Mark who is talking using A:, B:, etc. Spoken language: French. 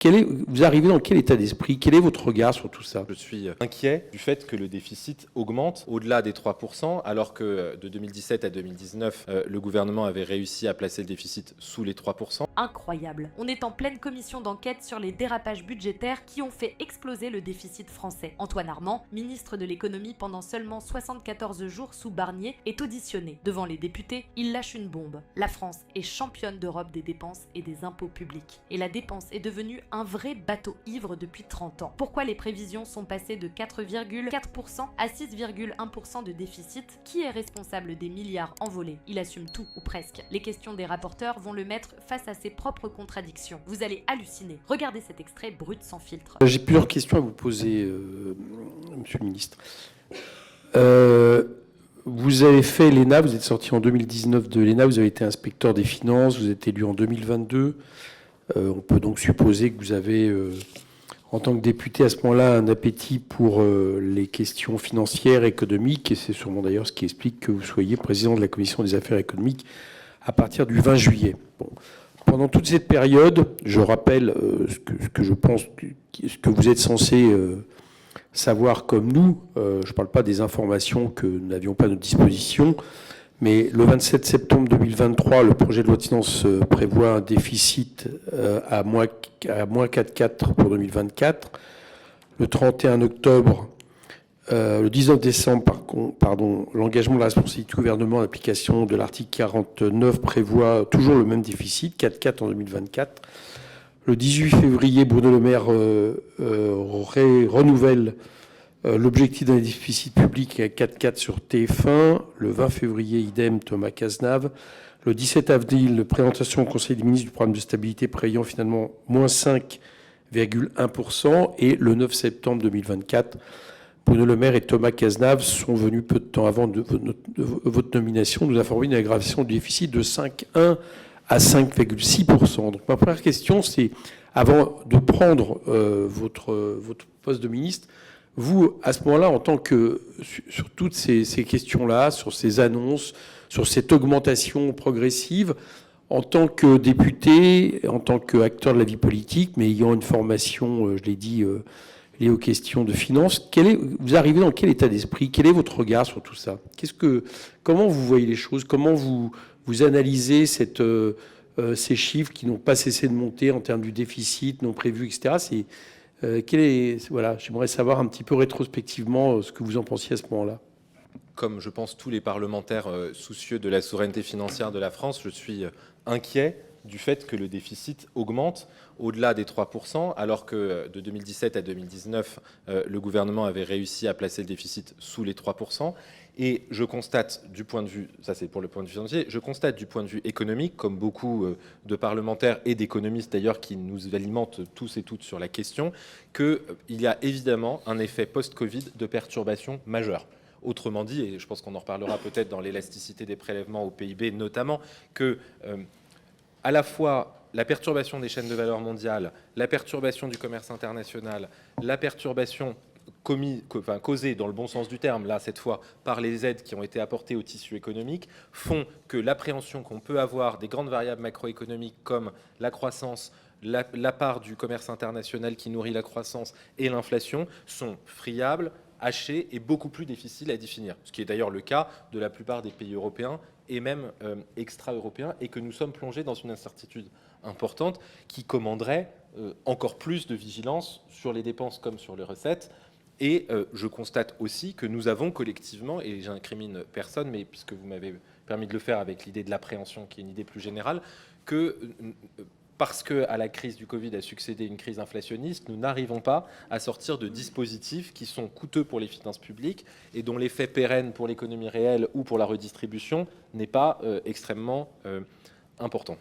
A: Vous arrivez dans quel état d'esprit? Quel est votre regard sur tout ça?
B: Je suis inquiet du fait que le déficit augmente au-delà des 3%, alors que de 2017 à 2019, le gouvernement avait réussi à placer le déficit sous les 3%.
C: Incroyable. On est en pleine commission d'enquête sur les dérapages budgétaires qui ont fait exploser le déficit français. Antoine Armand, ministre de l'économie pendant seulement 74 jours sous Barnier, est auditionné. Devant les députés, il lâche une bombe. La France est championne d'Europe des dépenses et des impôts publics. Et la dépense est devenue un vrai bateau ivre depuis 30 ans. Pourquoi les prévisions sont passées de 4,4% à 6,1% de déficit? Qui est responsable des milliards envolés? Il assume tout, ou presque. Les questions des rapporteurs vont le mettre face à ses propres contradictions. Vous allez halluciner. Regardez cet extrait brut sans filtre.
A: J'ai plusieurs questions à vous poser, monsieur le ministre. Vous avez fait l'ENA, vous êtes sorti en 2019 de l'ENA, vous avez été inspecteur des finances, vous êtes élu en 2022. On peut donc supposer que vous avez, en tant que député à ce moment-là, un appétit pour les questions financières, économiques, et c'est sûrement d'ailleurs ce qui explique que vous soyez président de la Commission des affaires économiques à partir du 20 juillet. Bon. Pendant toute cette période, je rappelle ce que je pense, ce que vous êtes censé savoir comme nous. Je ne parle pas des informations que nous n'avions pas à notre disposition, mais le 27 septembre 2023, le projet de loi de finances prévoit un déficit à moins 4,4 pour 2024. Le 31 octobre, le 19 décembre, l'engagement de la responsabilité du gouvernement en application de l'article 49 prévoit toujours le même déficit, 4,4 en 2024. Le 18 février, Bruno Le Maire renouvelle l'objectif d'un déficit public à 4,4 sur TF1. Le 20 février, idem, Thomas Cazenave. Le 17 avril, présentation au Conseil des ministres du programme de stabilité prévoyant finalement moins 5,1%. Et le 9 septembre 2024, Bruno Le Maire et Thomas Cazenave sont venus peu de temps avant de votre nomination nous informer d'une aggravation du déficit de 5,1 à 5,6%. Donc ma première question, c'est, avant de prendre votre poste de ministre, vous, à ce moment-là, en tant que, sur toutes ces questions-là, sur ces annonces, sur cette augmentation progressive, en tant que député, en tant qu'acteur de la vie politique, mais ayant une formation, je l'ai dit, liée aux questions de finances, vous arrivez dans quel état d'esprit? Quel est votre regard sur tout ça? Comment vous voyez les choses? Comment vous analysez ces chiffres qui n'ont pas cessé de monter en termes du déficit non prévu, etc. Voilà, j'aimerais savoir un petit peu rétrospectivement ce que vous en pensiez à ce moment-là.
B: Comme je pense tous les parlementaires soucieux de la souveraineté financière de la France, je suis inquiet du fait que le déficit augmente au-delà des 3%, alors que de 2017 à 2019, le gouvernement avait réussi à placer le déficit sous les 3%. Et je constate du point de vue, ça c'est pour le point de vue financier, je constate du point de vue économique, comme beaucoup de parlementaires et d'économistes d'ailleurs qui nous alimentent tous et toutes sur la question, qu'il y a évidemment un effet post-Covid de perturbation majeure. Autrement dit, et je pense qu'on en reparlera peut-être dans l'élasticité des prélèvements au PIB notamment, que à la fois la perturbation des chaînes de valeur mondiales, la perturbation du commerce international, la perturbation causée dans le bon sens du terme, là cette fois par les aides qui ont été apportées au tissu économique, font que l'appréhension qu'on peut avoir des grandes variables macroéconomiques comme la croissance, la part du commerce international qui nourrit la croissance et l'inflation sont friables, hachées et beaucoup plus difficiles à définir. Ce qui est d'ailleurs le cas de la plupart des pays européens et même extra-européens, et que nous sommes plongés dans une incertitude importante qui commanderait encore plus de vigilance sur les dépenses comme sur les recettes. Et je constate aussi que nous avons collectivement, et j'incrimine personne, mais puisque vous m'avez permis de le faire avec l'idée de l'appréhension, qui est une idée plus générale, que parce qu'à la crise du Covid a succédé une crise inflationniste, nous n'arrivons pas à sortir de dispositifs qui sont coûteux pour les finances publiques et dont l'effet pérenne pour l'économie réelle ou pour la redistribution n'est pas extrêmement important.